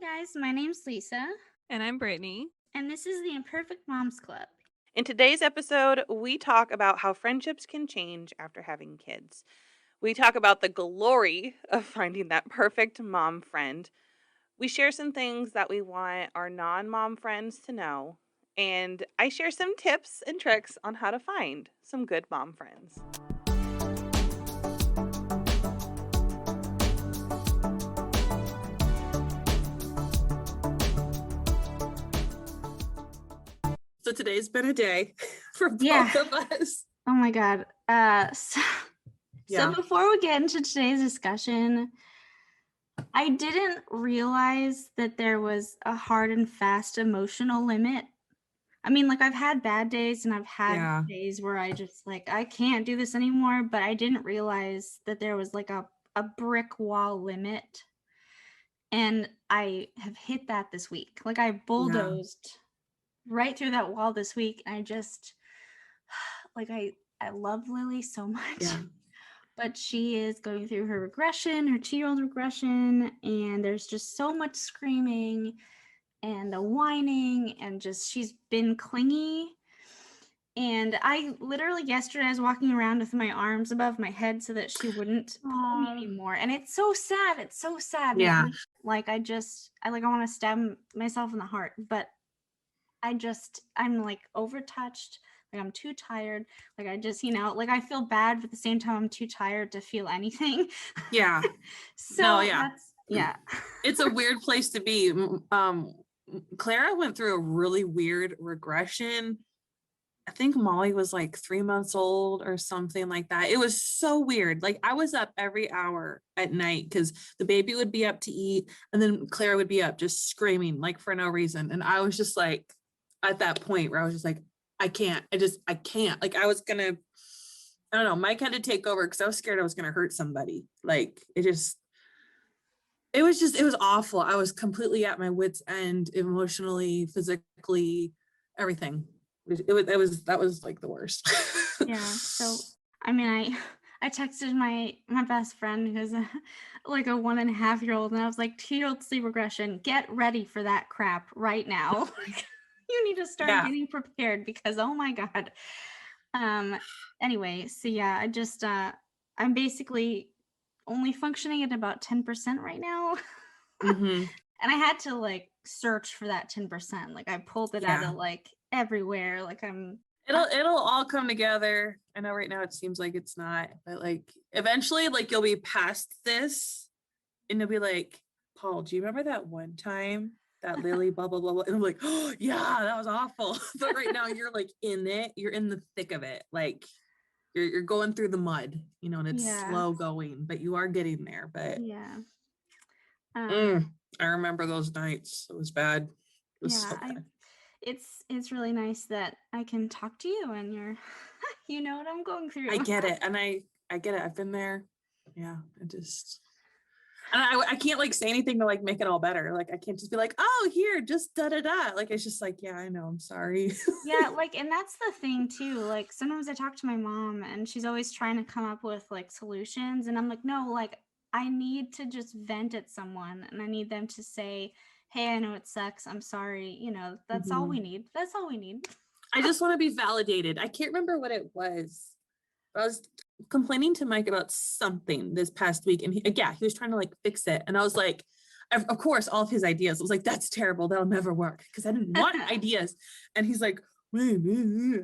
Hey guys, my name's Lisa, And I'm Brittany. and this is the Imperfect Moms Club. In today's episode, we talk about how friendships can change after having kids. We talk about the glory of finding that perfect mom friend. We share some things that we want our non mom friends to know. And I share some tips and tricks on how to find some good mom friends. So today's been a day for Yeah. both of us. Oh my God. So Yeah. before we get into today's discussion, I didn't realize that there was a hard and fast emotional limit. I mean, like I've had bad days and I've had Yeah. days where I just I can't do this anymore, but I didn't realize that there was like a brick wall limit. And I have hit that this week. Like I Yeah. bulldozed right through that wall this week. And I just like I love Lily so much. Yeah. But she is going through her regression, her 2-year-old regression, and there's just so much screaming and the whining, and just she's been clingy. And I literally yesterday I was walking around with my arms above my head so that she wouldn't pull me anymore. And it's so sad. It's so sad. Yeah. Like I want to stab myself in the heart, but I'm like overtouched. Like I'm too tired. Like I just, like I feel bad, but at the same time, I'm too tired to feel anything. Yeah. So No, yeah. yeah. It's a weird place to be. Clara went through a really weird regression. I think Molly was like 3 months old or something like that. It was so weird. Like I was up every hour at night because the baby would be up to eat and then Clara would be up just screaming like for no reason. And I was just like at that point where I was just like, I can't. Like I was gonna, I don't know, Mike had to take over because I was scared I was gonna hurt somebody. Like it was awful. I was completely at my wit's end emotionally, physically, everything. That was like the worst. Yeah. So, I mean, I texted my best friend who's like a 1.5-year-old, and I was like, 2-year-old sleep regression, get ready for that crap right now. You need to start Yeah. getting prepared because, oh my God. Anyway, so yeah, I'm basically only functioning at about 10% right now. Mm-hmm. And I had to like search for that 10%. Like I pulled it out Yeah. of like everywhere. Like It'll all come together. I know right now it seems like it's not, but like eventually like you'll be past this and you'll be like, Paul, do you remember that one time that Lily blah blah blah blah? And I'm like, oh yeah, that was awful. But right now you're like in it, you're in the thick of it. Like you're going through the mud, and it's slow going, but you are getting there. But yeah. I remember those nights. It was bad. It was so bad. It's really nice that I can talk to you and you know what I'm going through. I get it. And I get it. I've been there. Yeah. And I can't like say anything to like make it all better. Like I can't just be like, oh, here, just da da da. Like it's just like, yeah, I know. I'm sorry. Yeah, like, and that's the thing too. Like sometimes I talk to my mom and she's always trying to come up with like solutions, and I'm like, no, like I need to just vent at someone and I need them to say, hey, I know it sucks. I'm sorry. That's all we need. That's all we need. I just want to be validated. I can't remember what it was. I was complaining to Mike about something this past week, and he was trying to like fix it. And I was like, of course, all of his ideas. I was like, that's terrible. That'll never work because I didn't want ideas. And he's like, I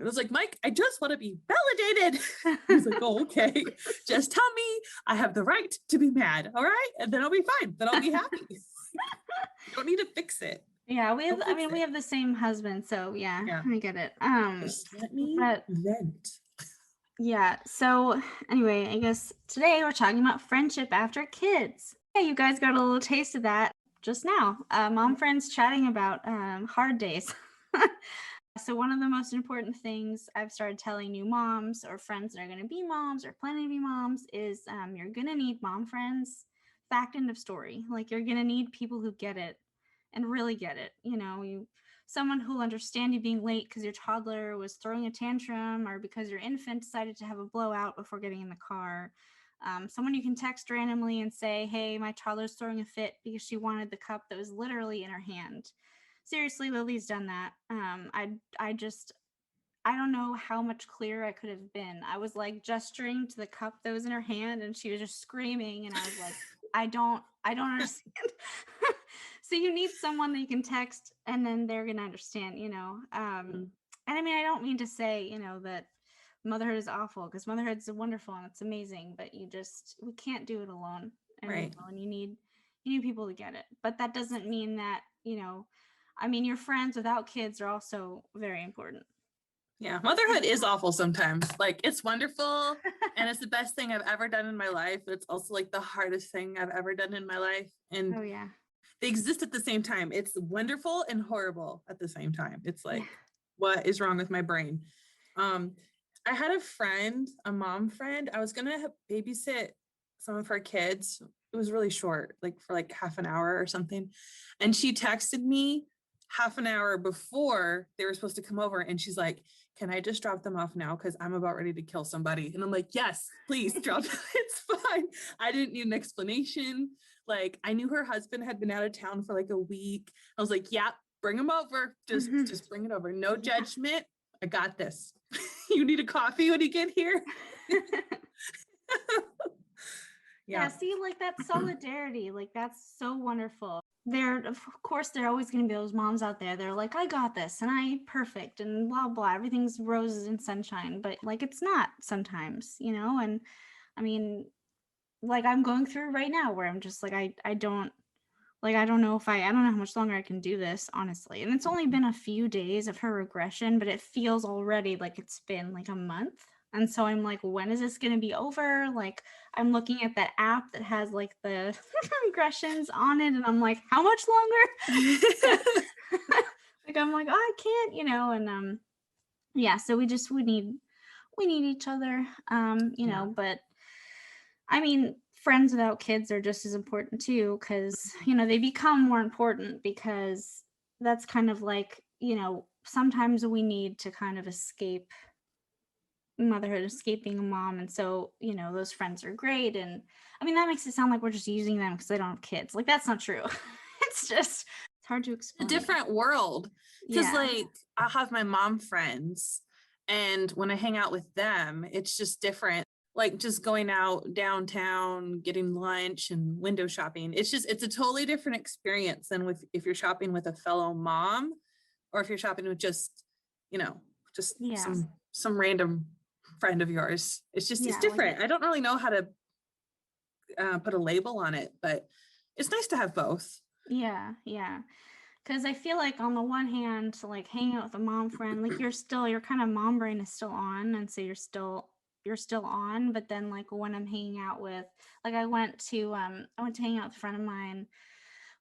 was like, Mike, I just want to be validated. He's like, oh, okay. Just tell me I have the right to be mad. All right. And then I'll be fine. Then I'll be happy. You don't need to fix it. Yeah, we have the same husband, so yeah. I get it. Just let me vent. Yeah, so anyway, I guess today we're talking about friendship after kids. Yeah, you guys got a little taste of that just now. Mom friends chatting about hard days. So one of the most important things I've started telling new moms or friends that are going to be moms or planning to be moms is you're going to need mom friends. Fact, end of story. Like you're going to need people who get it and really get it. Someone who'll understand you being late because your toddler was throwing a tantrum or because your infant decided to have a blowout before getting in the car. Someone you can text randomly and say, hey, my toddler's throwing a fit because she wanted the cup that was literally in her hand. Seriously, Lily's done that. I don't know how much clearer I could have been. I was like gesturing to the cup that was in her hand and she was just screaming, and I was like, I don't understand. So you need someone that you can text and then they're going to understand, And I mean, I don't mean to say, that motherhood is awful, because motherhood is wonderful and it's amazing, but we can't do it alone. And, Right. And you need people to get it. But that doesn't mean that, I mean, your friends without kids are also very important. Yeah, motherhood is awful sometimes. Like, it's wonderful and it's the best thing I've ever done in my life. But it's also like the hardest thing I've ever done in my life. And Oh yeah, they exist at the same time. It's wonderful and horrible at the same time. It's like, what is wrong with my brain? I had a friend, a mom friend. I was gonna babysit some of her kids. It was really short, like for like half an hour or something. And she texted me half an hour before they were supposed to come over, and she's like, can I just drop them off now? Because I'm about ready to kill somebody. And I'm like, yes, please drop them. It's fine. I didn't need an explanation. Like, I knew her husband had been out of town for like a week. I was like, yeah, bring him over. Just bring it over. No judgment. I got this. You need a coffee when you get here? Yeah, see, like that solidarity, like that's so wonderful. Of course, there are always going to be those moms out there. They're like, I got this and I perfect and blah, blah. Everything's roses and sunshine, but like it's not sometimes, And I mean, like I'm going through right now where I'm just like, I don't know I don't know how much longer I can do this, honestly. And it's only been a few days of her regression, but it feels already like it's been like a month. And so I'm like, when is this going to be over? Like, I'm looking at that app that has like the regressions on it, and I'm like, how much longer? Like, I'm like, oh, I can't, and yeah, so we need each other, but I mean, friends without kids are just as important too, because, they become more important because that's kind of like, sometimes we need to kind of escape motherhood, escaping a mom. And so, those friends are great. And I mean, that makes it sound like we're just using them because they don't have kids. Like, that's not true. It's hard to explain. A different world. Because, Yeah. like, I'll have my mom friends, and when I hang out with them, it's just different. Like, just going out downtown, getting lunch and window shopping. It's a totally different experience than if you're shopping with a fellow mom, or if you're shopping with just some random friend of yours. It's different. I don't really know how to put a label on it, but it's nice to have both. Yeah. Because I feel like on the one hand, like hanging out with a mom friend, like your kind of mom brain is still on, and so you're still on. But then like when I'm hanging out with, like I went to hang out with a friend of mine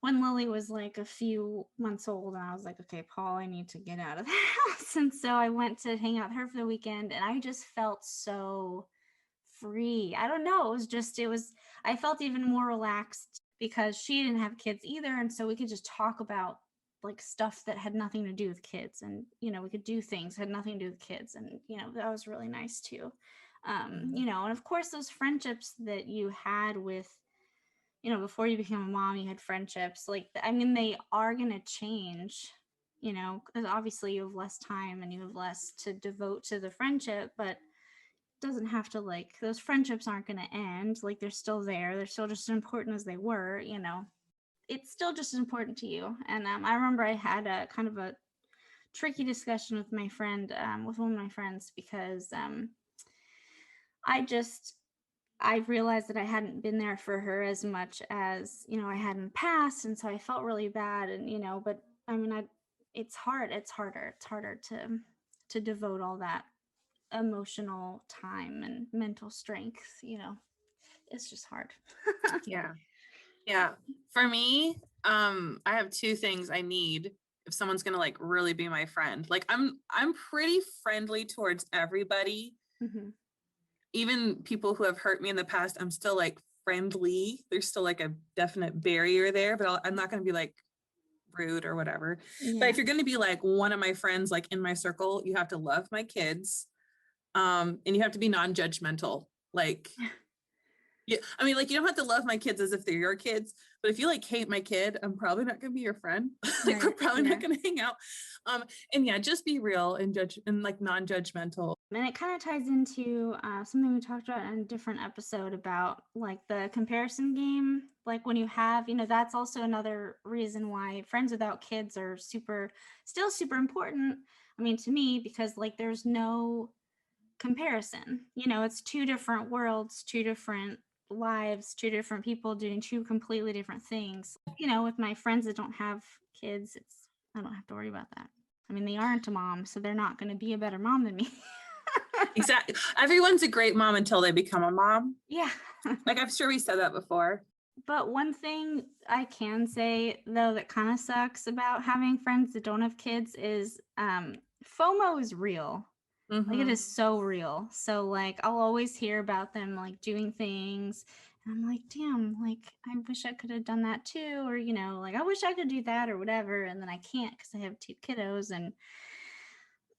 when Lily was like a few months old, and I was like, okay, Paul, I need to get out of the house. And so I went to hang out with her for the weekend, and I just felt so free. I don't know. I felt even more relaxed because she didn't have kids either. And so we could just talk about like stuff that had nothing to do with kids. And, we could do things that had nothing to do with kids. And, that was really nice too. And of course, those friendships that you had with, before you became a mom, you had friendships like, I mean, they are going to change, because obviously you have less time and you have less to devote to the friendship, but doesn't have to, like, those friendships aren't going to end. Like, they're still there. They're still just as important as they were, It's still just as important to you. And I remember I had a kind of a tricky discussion with my friend, with one of my friends, because I realized that I hadn't been there for her as much as, I had in the past. And so I felt really bad. And, but I mean, it's hard. It's harder to devote all that emotional time and mental strength. It's just hard. Yeah. For me, I have two things I need if someone's gonna like really be my friend. Like, I'm pretty friendly towards everybody. Mm-hmm. Even people who have hurt me in the past, I'm still like friendly. There's still like a definite barrier there, but I'm not gonna be like rude or whatever. Yeah. But if you're gonna be like one of my friends, like in my circle, you have to love my kids. And you have to be non-judgmental. Like, Yeah, I mean, like, you don't have to love my kids as if they're your kids, but if you like hate my kid, I'm probably not gonna be your friend. Like, we're Right. probably Yeah. not gonna hang out. And yeah, just be real and judge and like non-judgmental. And it kind of ties into something we talked about in a different episode about like the comparison game. Like when you have, that's also another reason why friends without kids are still super important. I mean, to me, because like there's no comparison. It's two different worlds, two different lives, two different people doing two completely different things. With my friends that don't have kids, I don't have to worry about that. I mean, they aren't a mom, so they're not going to be a better mom than me. Exactly. Everyone's a great mom until they become a mom. Yeah. Like, I'm sure we said that before. But one thing I can say, though, that kind of sucks about having friends that don't have kids is FOMO is real. Like it is so real. So like I'll always hear about them like doing things and I'm like, damn, like I wish I could have done that too, or like I wish I could do that or whatever, and then I can't because I have two kiddos, and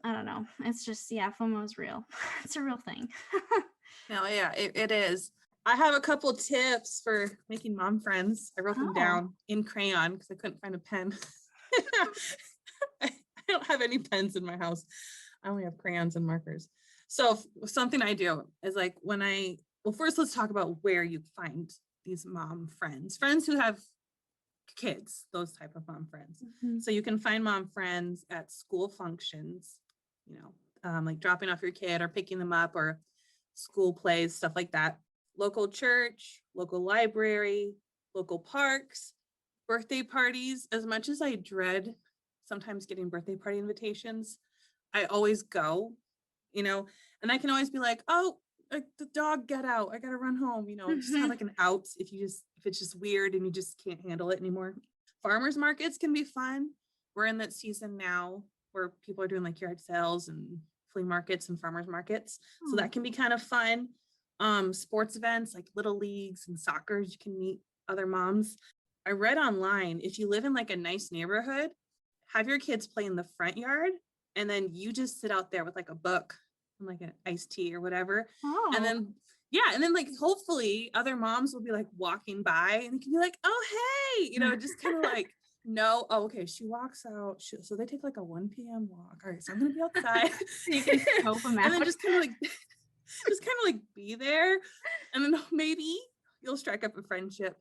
I don't know. It's just, yeah, FOMO is real. It's a real thing. No, yeah, it is. I have a couple tips for making mom friends. I wrote them down in crayon because I couldn't find a pen. I don't have any pens in my house. I only have crayons and markers. So something I do is like first let's talk about where you find these mom friends who have kids, those type of mom friends. So you can find mom friends at school functions, like dropping off your kid or picking them up, or school plays, stuff like that. Local church, local library, local parks, birthday parties. As much as I dread sometimes getting birthday party invitations, I always go, and I can always be like, oh, the dog got out. I got to run home, just have like an out if it's just weird and you just can't handle it anymore. Farmers markets can be fun. We're in that season now where people are doing like yard sales and flea markets and farmers markets. So that can be kind of fun. Sports events like little leagues and soccer, you can meet other moms. I read online, if you live in like a nice neighborhood, have your kids play in the front yard, and then you just sit out there with like a book and like an iced tea or whatever. And then, like hopefully other moms will be like walking by and you can be like, oh, hey, just kind of like, no, oh, okay, she walks out. So they take like a 1 p.m. walk. All right, so I'm going to be outside. You can scope them out. And then just kind of like be there. And then maybe you'll strike up a friendship.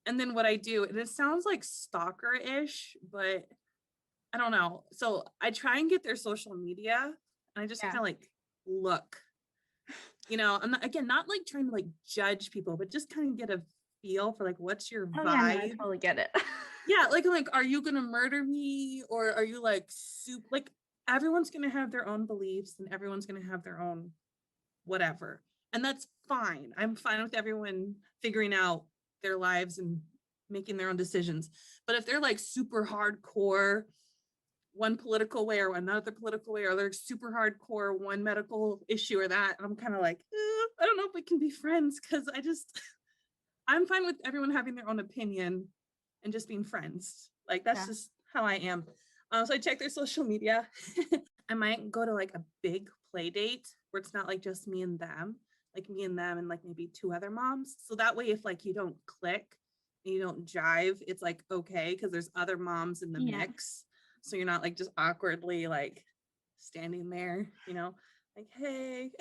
And then what I do, and it sounds like stalker-ish, but I don't know. So I try and get their social media, and I just kind of like look, I'm not like trying to like judge people, but just kind of get a feel for like, what's your vibe? Yeah, no, I totally get it. Yeah. Like, are you going to murder me? Or are you like like everyone's going to have their own beliefs and everyone's going to have their own whatever. And that's fine. I'm fine with everyone figuring out their lives and making their own decisions. But if they're like super hardcore one political way or another political way, or they're super hardcore one medical issue or that, and I'm kind of like, I don't know if we can be friends, because I'm fine with everyone having their own opinion and just being friends. Like that's just how I am. So I check their social media. I might go to like a big play date where it's not like just me and them, like me and them and like maybe two other moms. So that way, if like you don't click and you don't jive, it's like okay, because there's other moms in the mix. So you're not like just awkwardly like standing there, like, hey.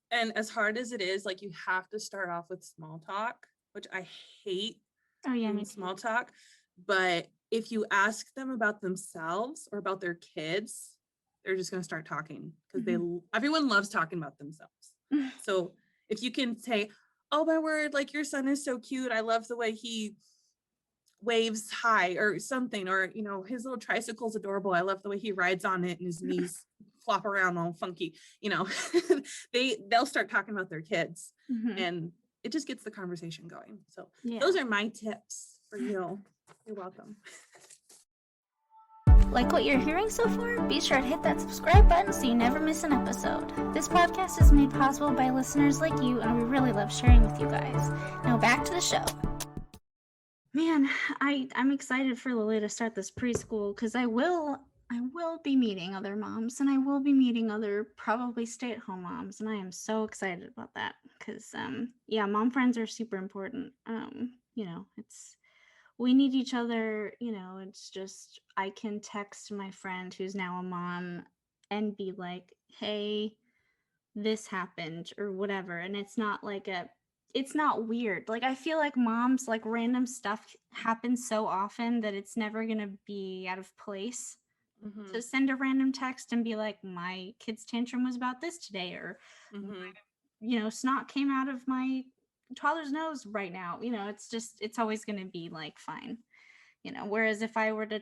And as hard as it is, like you have to start off with small talk, which I hate. Oh yeah, small talk. But if you ask them about themselves or about their kids, they're just going to start talking, because everyone loves talking about themselves. So if you can say, oh my word, like your son is so cute. I love the way he waves high or something, or his little tricycle's adorable. I love the way he rides on it and his knees flop around all funky. They'll start talking about their kids, and it just gets the conversation going. So those are my tips for you. You're welcome. Like what you're hearing so far? Be sure to hit that subscribe button so you never miss an episode. This podcast is made possible by listeners like you, and we really love sharing with you guys. Now back to the show. Man, I'm excited for Lily to start this preschool, because I will I will be meeting other moms, and I will be meeting other probably stay-at-home moms, and I am so excited about that because yeah, mom friends are super important. It's we need each other, it's just I can text my friend who's now a mom and be like, "Hey, this happened," or whatever, and it's not weird. Like I feel like moms, like random stuff happens so often that it's never going to be out of place Mm-hmm. to send a random text and be like, my kid's tantrum was about this today, or Mm-hmm. snot came out of my toddler's nose right now. It's always going to be like fine. Whereas if I were to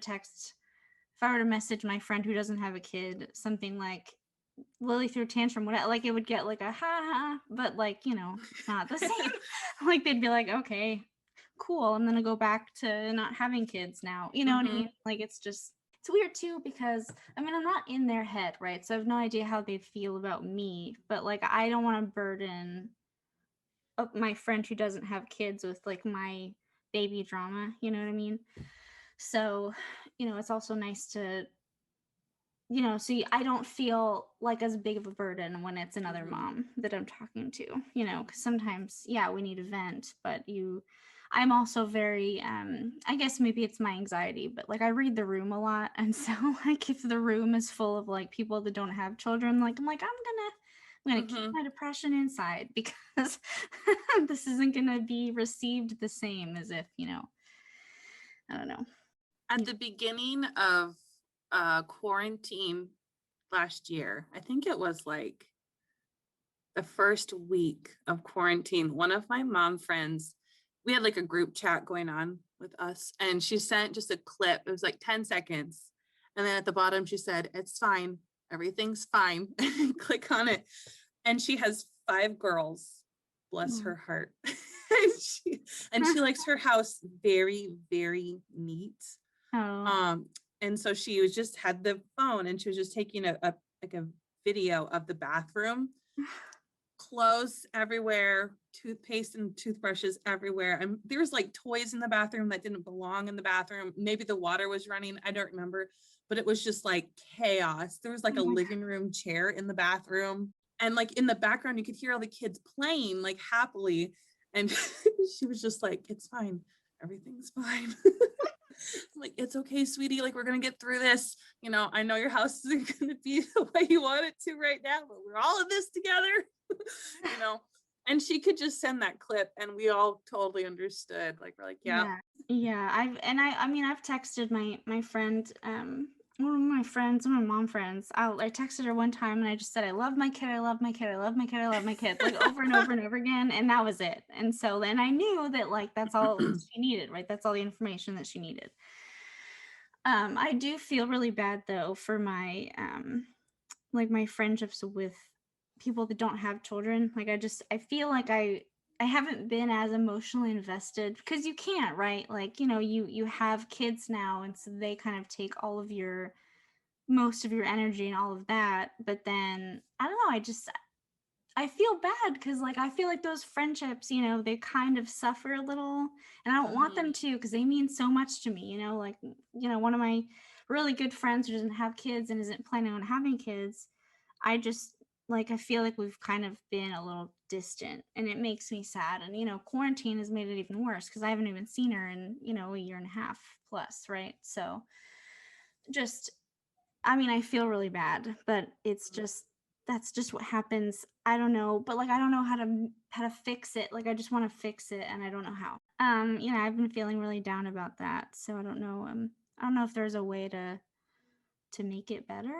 message my friend who doesn't have a kid something like, Lily threw a tantrum, what, like it would get like a ha ha, but like, it's not the same. Like they'd be like, okay, cool, I'm gonna go back to not having kids now. You know what I Mm-hmm. mean? Like it's weird too because I mean I'm not in their head, right? So I have no idea how they feel about me, but like I don't want to burden up my friend who doesn't have kids with like my baby drama, you know what I mean? So, it's also nice to see, I don't feel like as big of a burden when it's another Mm-hmm. mom that I'm talking to, because sometimes, yeah, we need a vent, but I'm also very, I guess maybe it's my anxiety, but like I read the room a lot. And so like if the room is full of like people that don't have children, like I'm like, I'm gonna keep Mm-hmm. my depression inside because this isn't gonna be received the same as if, I don't know. At the beginning of quarantine last year, I think it was like the first week of quarantine, one of my mom friends, we had like a group chat going on with us, and she sent just a clip. It was like 10 seconds. And then at the bottom, she said, "It's fine. Everything's fine." Click on it. And she has 5 girls. Bless Mm. her heart. and she likes her house very, very neat. Oh. Um, and so she was just had the phone and she was just taking a like a video of the bathroom, clothes everywhere, toothpaste and toothbrushes everywhere. And there's like toys in the bathroom that didn't belong in the bathroom. Maybe the water was running. I don't remember, but it was just like chaos. There was like Oh a my living room chair in the bathroom. And like in the background, you could hear all the kids playing like happily. And she was just like, "It's fine. Everything's fine." I'm like, "It's okay, sweetie. Like, we're going to get through this. I know your house isn't going to be the way you want it to right now, but we're all in this together." you know and she could just send that clip and we all totally understood, like we're like, "Yeah." Yeah. Yeah. I mean, I've texted my friend, one of my mom friends. I texted her one time and I just said, I love my kid, I love my kid, I love my kid, I love my kid, like over and over and over again. And that was it. And so then I knew that like that's all she needed, right? That's all the information that she needed. I do feel really bad though for my like my friendships with people that don't have children. Like I feel like I haven't been as emotionally invested because you can't, right? Like, you have kids now and so they kind of take all of your most of your energy and all of that. But then I don't know, I feel bad because like I feel like those friendships, they kind of suffer a little, and I don't want Mhm. them to because they mean so much to me. Like one of my really good friends who doesn't have kids and isn't planning on having kids. I just like I feel like we've kind of been a little distant, and it makes me sad. And quarantine has made it even worse because I haven't even seen her in a year and a half plus, right? So just I mean, I feel really bad, but it's just that's just what happens. I don't know, but like I don't know how to fix it. Like I just want to fix it and I don't know how. I've been feeling really down about that. So I don't know if there's a way to make it better.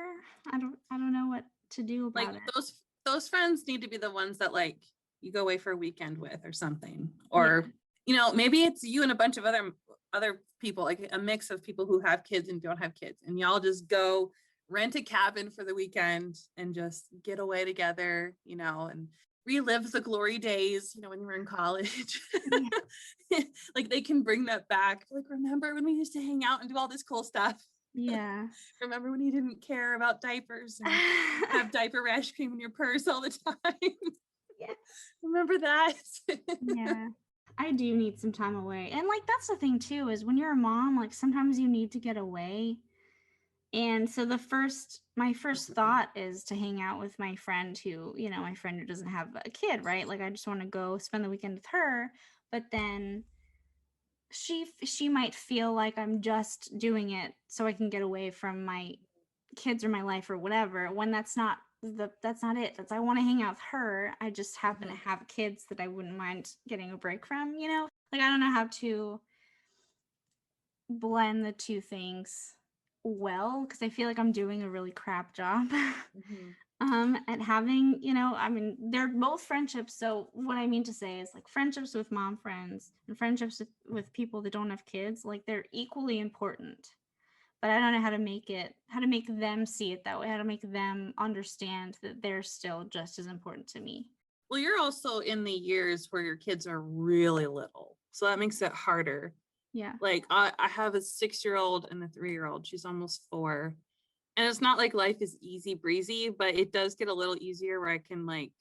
I don't know what to do Like about it. those friends need to be the ones that like you go away for a weekend with or something, Yeah. or maybe it's you and a bunch of other people, like a mix of people who have kids and don't have kids, and y'all just go rent a cabin for the weekend and just get away together, and relive the glory days, when you were in college. Yeah. Like they can bring that back, like, remember when we used to hang out and do all this cool stuff? Yeah. Remember when you didn't care about diapers and have diaper rash cream in your purse all the time? Yeah. Remember that? Yeah. I do need some time away. And like that's the thing too is when you're a mom, like sometimes you need to get away. And so my first thought is to hang out with my friend who, my friend who doesn't have a kid, right? Like I just want to go spend the weekend with her, but then she might feel like I'm just doing it so I can get away from my kids or my life or whatever, when that's not it. That's, I want to hang out with her. I just happen to have kids that I wouldn't mind getting a break from, Like I don't know how to blend the two things well, because I feel like I'm doing a really crap job Mhm. at having, I mean, they're both friendships. So what I mean to say is like friendships with mom friends and friendships with people that don't have kids, like they're equally important. But I don't know how to make them see it that way, how to make them understand that they're still just as important to me. Well, you're also in the years where your kids are really little, so that makes it harder. Yeah. Like I have a 6-year-old and a 3-year-old. She's almost 4. And it's not like life is easy breezy, but it does get a little easier where I can like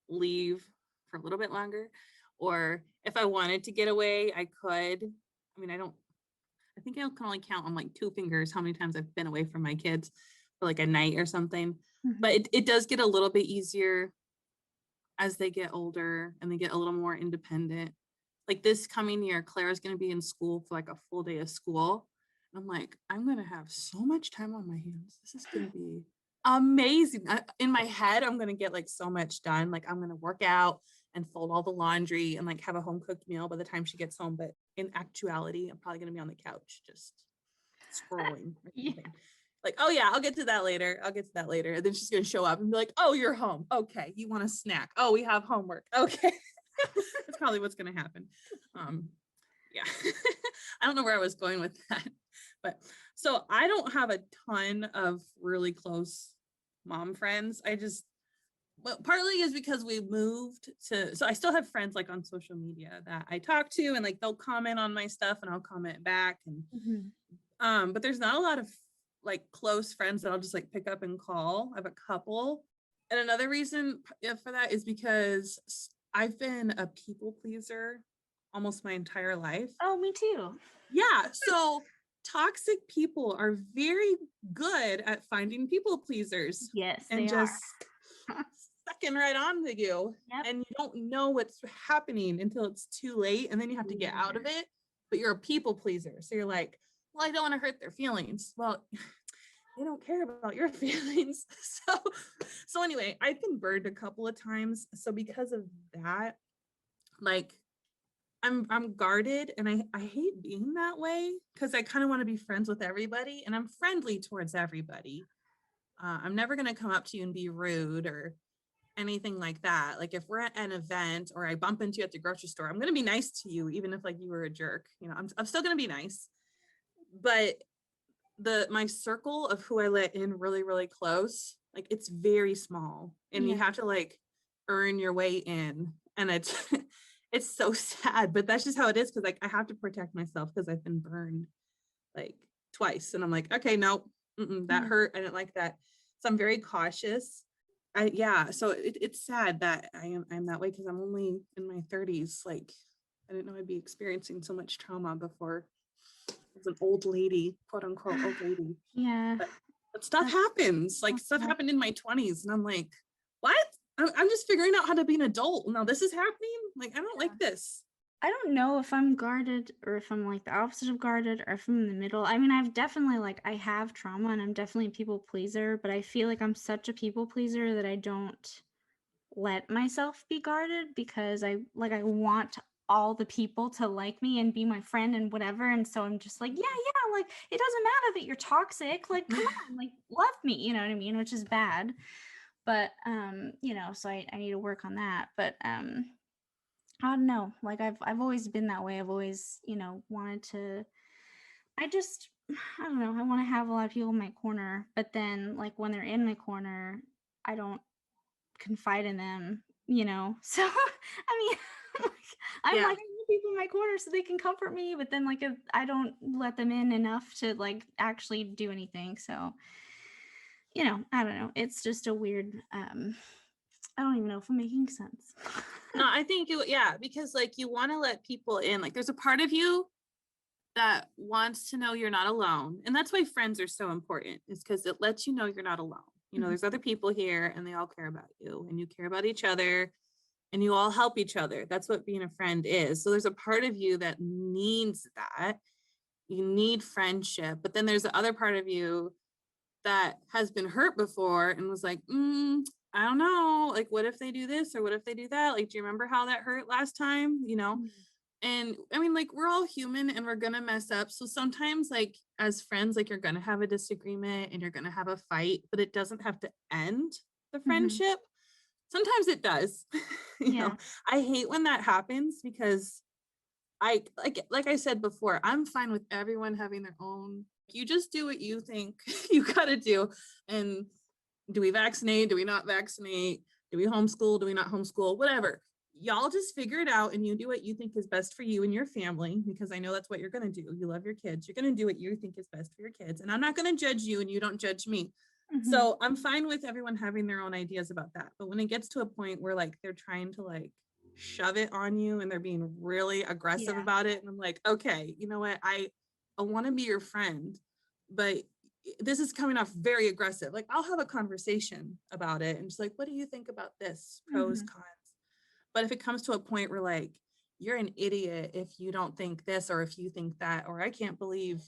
leave for a little bit longer. Or if I wanted to get away, I could. I mean, I think I can only count on like 2 fingers how many times I've been away from my kids for like a night or something. Mhm. But it does get a little bit easier as they get older and they get a little more independent. Like this coming year, Clara's going to be in school for like a full day of school. I'm like, I'm going to have so much time on my hands. This is going to be amazing. In my head, I'm going to get like so much done. Like I'm going to work out and fold all the laundry and like have a home cooked meal by the time she gets home. But in actuality, I'm probably going to be on the couch just scrolling or Yeah. something. Like, oh yeah, I'll get to that later. I'll get to that later. And then she's going to show up and be like, oh, you're home. Okay. You want a snack? Oh, we have homework. Okay. That's probably what's going to happen. Yeah. I don't know where I was going with that. But so I don't have a ton of really close mom friends. Well, partly is because we moved so I still have friends like on social media that I talk to and like they'll comment on my stuff and I'll comment back. And but there's not a lot of like close friends that I'll just like pick up and call. I have a couple. And another reason for that is because I've been a people pleaser almost my entire life. Oh, me too. Yeah. So toxic people are very good at finding people pleasers Yes, and they are. just sucking right on to you. Yep. And you don't know what's happening until it's too late. And then you have to get out of it. But you're a people pleaser. So you're like, well, I don't want to hurt their feelings. Well, they don't care about your feelings. So anyway, I've been burned a couple of times. So because of that, like I'm guarded and I hate being that way because I kind of want to be friends with everybody and I'm friendly towards everybody. I'm never going to come up to you and be rude or anything like that. Like if we're at an event or I bump into you at the grocery store, I'm going to be nice to you, even if like you were a jerk, I'm still going to be nice. But my circle of who I let in really, really close, like it's very small and you Yeah. have to like earn your way in. And it's, it's so sad, but that's just how it is. Cause like I have to protect myself because I've been burned like twice. And I'm like, okay, no, that Yeah. hurt. I didn't like that. So I'm very cautious. Yeah. So it's sad that I'm that way because I'm only in my 30s. Like I didn't know I'd be experiencing so much trauma before as an old lady, quote unquote old lady. Yeah. But stuff happens. Like That's stuff tough. happened in my 20s, and I'm like, what? I'm just figuring out how to be an adult. Now this is happening. Like I don't like this. I don't know if I'm guarded or if I'm like the opposite of guarded or if I'm in the middle. I mean, I've definitely I have trauma and I'm definitely a people pleaser, but I feel like I'm such a people pleaser that I don't let myself be guarded because I want all the people to like me and be my friend and whatever. And so I'm just like, yeah, like it doesn't matter that you're toxic. Like, come on, like love me, you know what I mean? Which is bad. But so I need to work on that. But I don't know. Like I've always been that way. I've always, wanted to I just I don't know. I want to have a lot of people in my corner, but then like when they're in my corner, I don't confide in them. So I mean like, I'm Yeah. like I need people in my corner so they can comfort me, but then like if I don't let them in enough to like actually do anything. So, I don't know. It's just a weird I don't even know if I'm making sense. No, I think yeah, because like you want to let people in. Like there's a part of you that wants to know you're not alone. And that's why friends are so important, is because it lets you know you're not alone. You know, Mhm. there's other people here and they all care about you and you care about each other and you all help each other. That's what being a friend is. So there's a part of you that needs that. You need friendship, but then there's the other part of you that has been hurt before and was like, I don't know, like, what if they do this or what if they do that? Like, do you remember how that hurt last time? You know? Mhm. And I mean, like, we're all human and we're gonna mess up. So sometimes, like, as friends, like, you're gonna have a disagreement and you're gonna have a fight, but it doesn't have to end the Mhm. friendship. Sometimes it does. You know, Yeah. I hate when that happens because like I said before, I'm fine with everyone having their own. You just do what you think you gotta do. And do we vaccinate? Do we not vaccinate? Do we homeschool? Do we not homeschool? Whatever. Y'all just figure it out and you do what you think is best for you and your family, because I know that's what you're going to do. You love your kids. You're going to do what you think is best for your kids. And I'm not going to judge you and you don't judge me. Mhm. So I'm fine with everyone having their own ideas about that. But when it gets to a point where like they're trying to like shove it on you and they're being really aggressive Yeah. about it, and I'm like, okay, you know what? I want to be your friend, but this is coming off very aggressive. Like, I'll have a conversation about it and just like, what do you think about this? Pros, Mhm. cons. But if it comes to a point where like, you're an idiot if you don't think this or if you think that, or I can't believe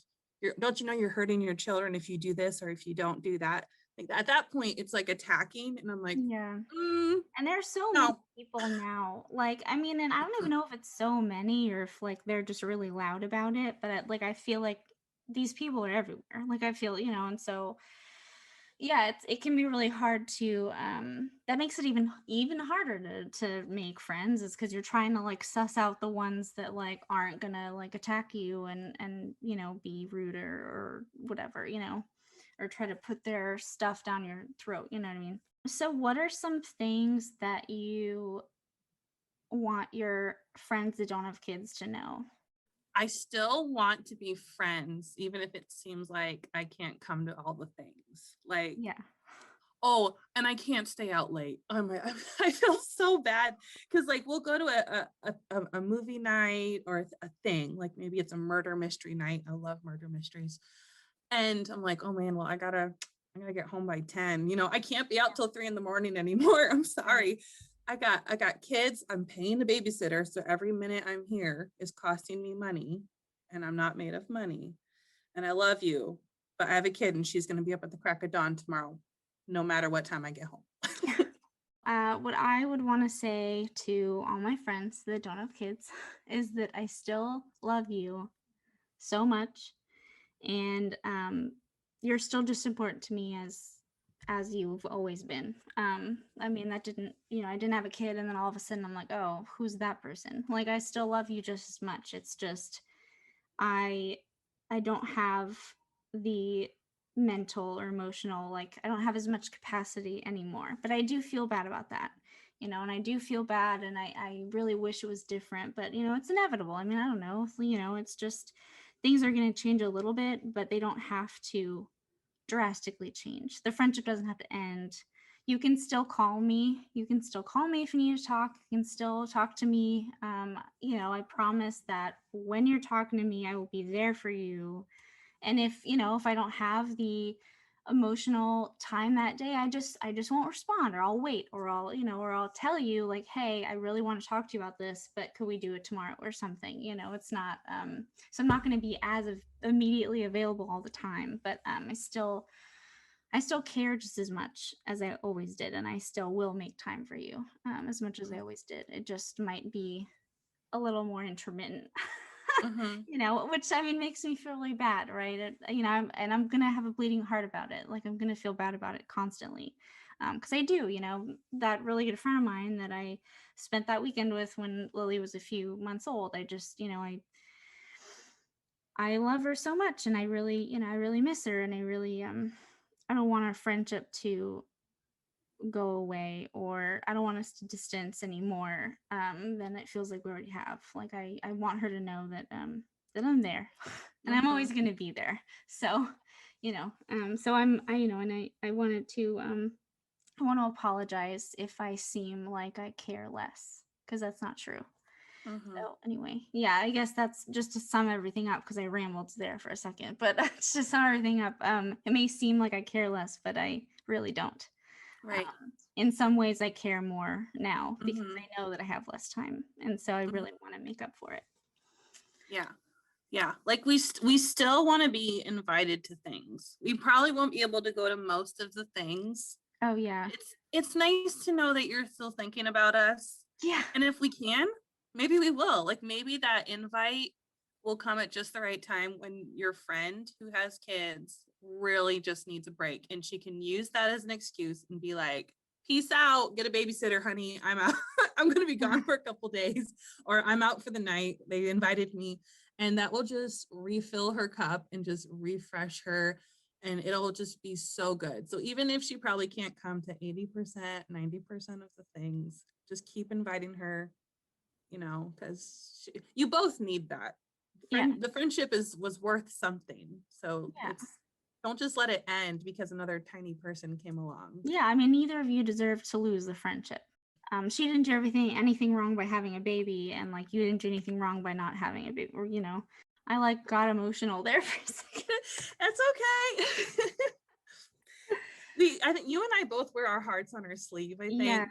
don't you know you're hurting your children if you do this or if you don't do that? Like, at that point, it's like attacking. And I'm like, Yeah. mm, And there's so many no. people now. Like, I mean, and I don't even know if it's so many or if like they're just really loud about it, but like I feel like these people are everywhere. Like I feel, and so yeah, it can be really hard to that makes it even harder to make friends is because you're trying to like suss out the ones that like aren't gonna like attack you and be rude or whatever, or try to put their stuff down your throat, you know what I mean? So what are some things that you want your friends that don't have kids to know? I still want to be friends, even if it seems like I can't come to all the things. Like, Yeah. oh, and I can't stay out late. Oh my, I feel so bad because like we'll go to a movie night or a thing, like maybe it's a murder mystery night. I love murder mysteries. And I'm like, oh man, well, I gotta get home by 10. You know, I can't be out till 3 in the morning anymore. I'm Right. sorry. I got kids. I'm paying the babysitter. So every minute I'm here is costing me money and I'm not made of money. And I love you, but I have a kid and she's gonna be up at the crack of dawn tomorrow, no matter what time I get home. What I would want to say to all my friends that don't have kids is that I still love you so much, and you're still just important to me as you've always been. I mean, that didn't, I didn't have a kid, and then all of a sudden I'm like, oh, who's that person? Like, I still love you just as much. It's just I I don't have the mental or emotional, like I don't have as much capacity anymore. But I do feel bad about that. And I do feel bad and I really wish it was different, but it's inevitable. I mean, I don't know. It's just things are gonna change a little bit, but they don't have to drastically change. The friendship doesn't have to end. You can still call me. You can still call me if you need to talk. You can still talk to me. I promise that when you're talking to me, I will be there for you. And if I don't have the emotional time that day, I just won't respond, or I'll wait, or I'll tell you like, hey, I really want to talk to you about this, but could we do it tomorrow or something? It's not so I'm not going to be as immediately available all the time, but I still care just as much as I always did, and I still will make time for you as much as I always did. It just might be a little more intermittent, Mm-hmm. which I mean makes me feel really bad, right? And I'm gonna have a bleeding heart about it. Like I'm gonna feel bad about it constantly, because I do. That really good friend of mine that I spent that weekend with when Lily was a few months old. I just, I love her so much, and I really miss her, and I don't want our friendship to go away, or I don't want us to distance anymore than it feels like we already have. Like I want her to know that I'm there and I'm Mm-hmm. always going to be there. So, so I wanted to I want to apologize if I seem like I care less, because that's not true. So anyway, yeah, I guess that's just to sum everything up because I rambled there for a second, but to sum everything up, it may seem like I care less, but I really don't. Right. In some ways I care more now because Mhm. I know that I have less time. And so I Mhm. really want to make up for it. Yeah. Yeah. Like we still want to be invited to things. We probably won't be able to go to most of the things. Oh yeah. It's nice to know that you're still thinking about us. Yeah. And if we can, maybe we will. Like maybe that invite will come at just the right time when your friend who has kids really just needs a break and she can use that as an excuse and be like, peace out, get a babysitter, honey. I'm out. I'm going to be gone for a couple days, or I'm out for the night. They invited me. And that will just refill her cup and just refresh her. And it'll just be so good. So even if she probably can't come to 80%, 90% of the things, just keep inviting her, you know, because you both need that. Yeah. The friendship was worth something. So Yeah. don't just let it end because another tiny person came along. Yeah. I mean, neither of you deserve to lose the friendship. She didn't do anything wrong by having a baby, and like you didn't do anything wrong by not having a baby, or I like got emotional there for a second. That's okay. I think you and I both wear our hearts on our sleeve, I think. Yeah.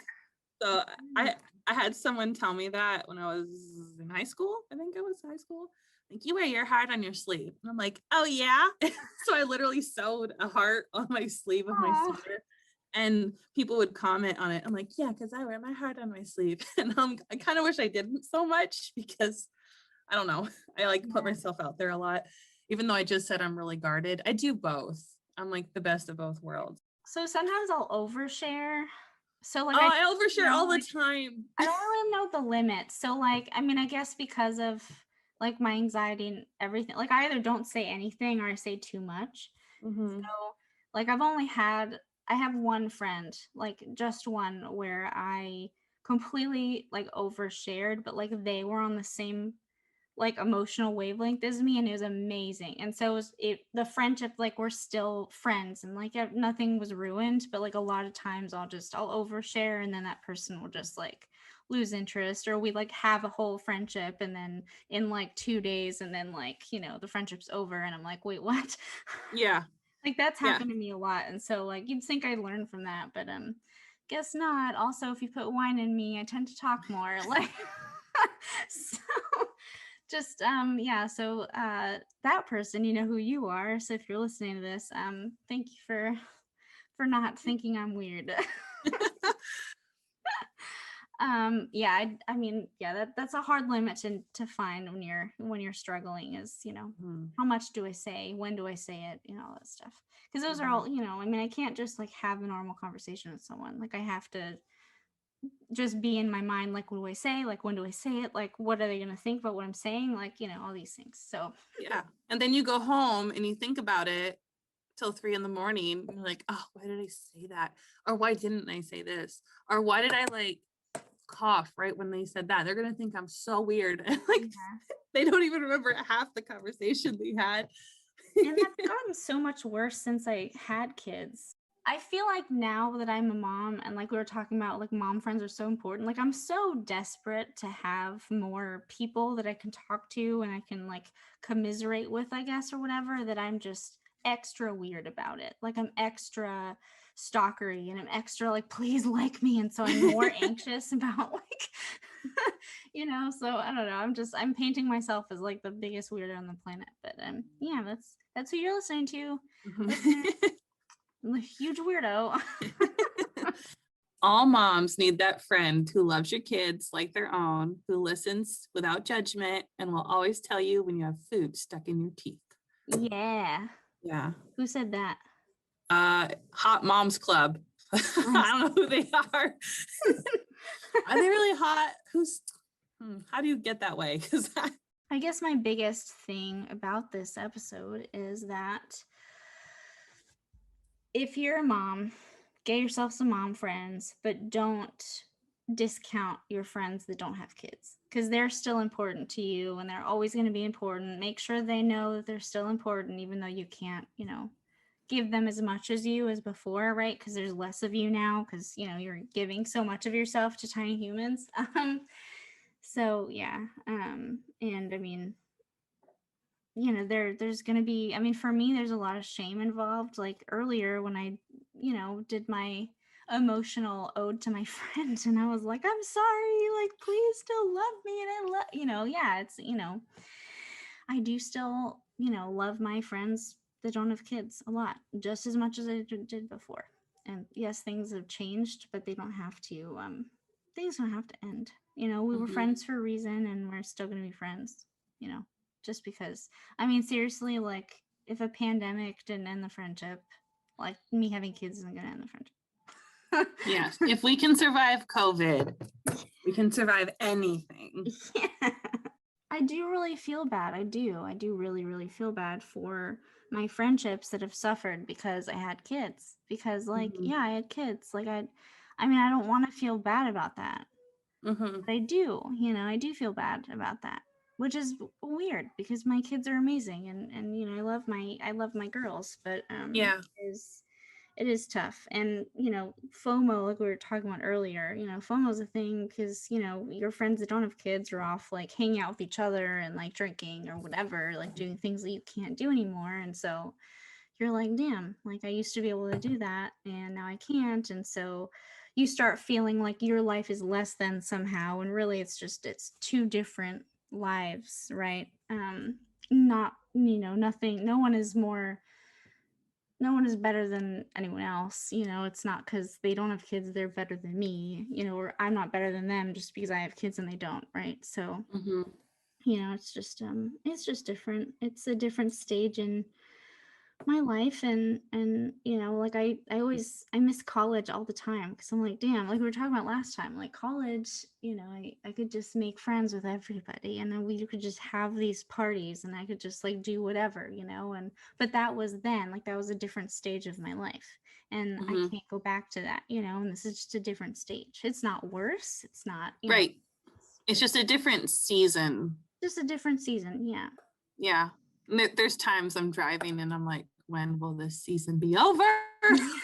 So I had someone tell me that when I was in high school. I think it was high school. Like, you wear your heart on your sleeve. And I'm like, oh yeah. So I literally sewed a heart on my sleeve of my Aw. sweater. And people would comment on it. I'm like, yeah, because I wear my heart on my sleeve. And I kind of wish I didn't so much because I don't know. I like put myself out there a lot. Even though I just said I'm really guarded. I do both. I'm like the best of both worlds. So sometimes I'll overshare. So like Oh, I I overshare all the like, time. I don't really know the limits. So like, I mean, I guess because of like my anxiety and everything, like I either don't say anything or I say too much. Mm-hmm. So like I have one friend, like just one where I completely like overshared, but like they were on the same like emotional wavelength as me and it was amazing. And so the friendship, like we're still friends and like nothing was ruined, but like a lot of times I'll overshare and then that person will just like lose interest, or we like have a whole friendship and then in like 2 days and then like the friendship's over and I'm like, wait, what? Yeah. Like that's Yeah. happened to me a lot. And so like you'd think I'd learn from that, but guess not. Also, if you put wine in me, I tend to talk more. Like so just yeah, so that person, you know who you are. So if you're listening to this, thank you for not thinking I'm weird. Yeah, I mean, yeah, that's a hard limit to find when you're struggling is, Mhm. how much do I say? When do I say it? All that stuff. Because those are Mhm. all, I mean, I can't just like have a normal conversation with someone. Like I have to just be in my mind, like, what do I say? Like, when do I say it? Like, what are they going to think about what I'm saying? Like, all these things. So, Yeah. And then you go home and you think about it till 3 in the morning. And you're like, oh, why did I say that? Or why didn't I say this? Or why did I like cough right when they said that? They're gonna think I'm so weird. And like yeah. they don't even remember half the conversation they had. And that's gotten so much worse since I had kids. I feel like now that I'm a mom and like we were talking about, like mom friends are so important. Like I'm so desperate to have more people that I can talk to and I can like commiserate with, I guess, or whatever, that I'm just extra weird about it. Like I'm extra stalkery and I'm extra like, please like me. And so I'm more anxious about like, so I don't know. I'm painting myself as like the biggest weirdo on the planet. But yeah, that's who you're listening to. Listeners. I'm a huge weirdo. All moms need that friend who loves your kids like their own, who listens without judgment, and will always tell you when you have food stuck in your teeth. Yeah. Yeah. Who said that? Hot Moms Club. I Nice. don't know who they are. Are they really hot? How do you get that way? Because I guess my biggest thing about this episode is that if you're a mom, get yourself some mom friends, but don't discount your friends that don't have kids because they're still important to you and they're always going to be important. Make sure they know that they're still important, even though you can't, give them as much as you as before, right? Because there's less of you now because, you're giving so much of yourself to tiny humans. So yeah, and I mean, there's going to be, I mean, for me there's a lot of shame involved. Like earlier when I, did my emotional ode to my friend, and I was like, I'm sorry, like please still love me, and I love, yeah, it's, I do still, love my friends that don't have kids a lot, just as much as I did before. And yes, things have changed, but they don't have to things don't have to end. We were friends for a reason, and we're still going to be friends, just because. I mean, seriously, like if a pandemic didn't end the friendship, like me having kids isn't going to end the friendship. Yes. If we can survive COVID, we can survive anything. Yeah. I do really feel bad. I do really, really feel bad for my friendships that have suffered because I had kids. Because like, yeah, I had kids. Like I mean, I don't want to feel bad about that. But I do, I do feel bad about that. Which is weird because my kids are amazing, and I love my girls, but Yeah. it is tough. And FOMO, like we were talking about earlier, FOMO is a thing because your friends that don't have kids are off like hanging out with each other and like drinking or whatever, like doing things that you can't do anymore. And so you're like, damn, like I used to be able to do that and now I can't. And so you start feeling like your life is less than somehow, and really it's two different lives, right? Not, nothing, no one is better than anyone else. It's not because they don't have kids they're better than me, or I'm not better than them just because I have kids and they don't, right? So it's just different. It's a different stage in my life. And like I miss college all the time because I'm like, damn, like we were talking about last time, like college, I could just make friends with everybody, and then we could just have these parties, and I could just like do whatever, and but that was then, like that was a different stage of my life, and I can't go back to that, and this is just a different stage. It's not worse, it's not, Right. It's just a different season. just a different season. Yeah. Yeah. There's times I'm driving and I'm like, when will this season be over?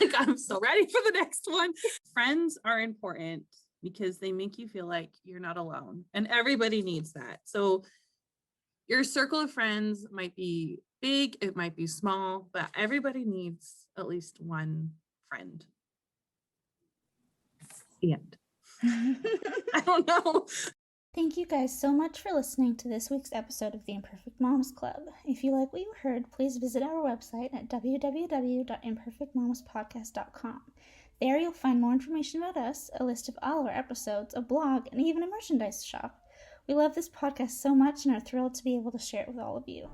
Like, I'm so ready for the next one. Friends are important because they make you feel like you're not alone, and everybody needs that. So your circle of friends might be big, it might be small, but everybody needs at least one friend. The end. I don't know. Thank you guys so much for listening to this week's episode of the Imperfect Moms Club. If you like what you heard, please visit our website at www.imperfectmomspodcast.com. There you'll find more information about us, a list of all our episodes, a blog, and even a merchandise shop. We love this podcast so much and are thrilled to be able to share it with all of you.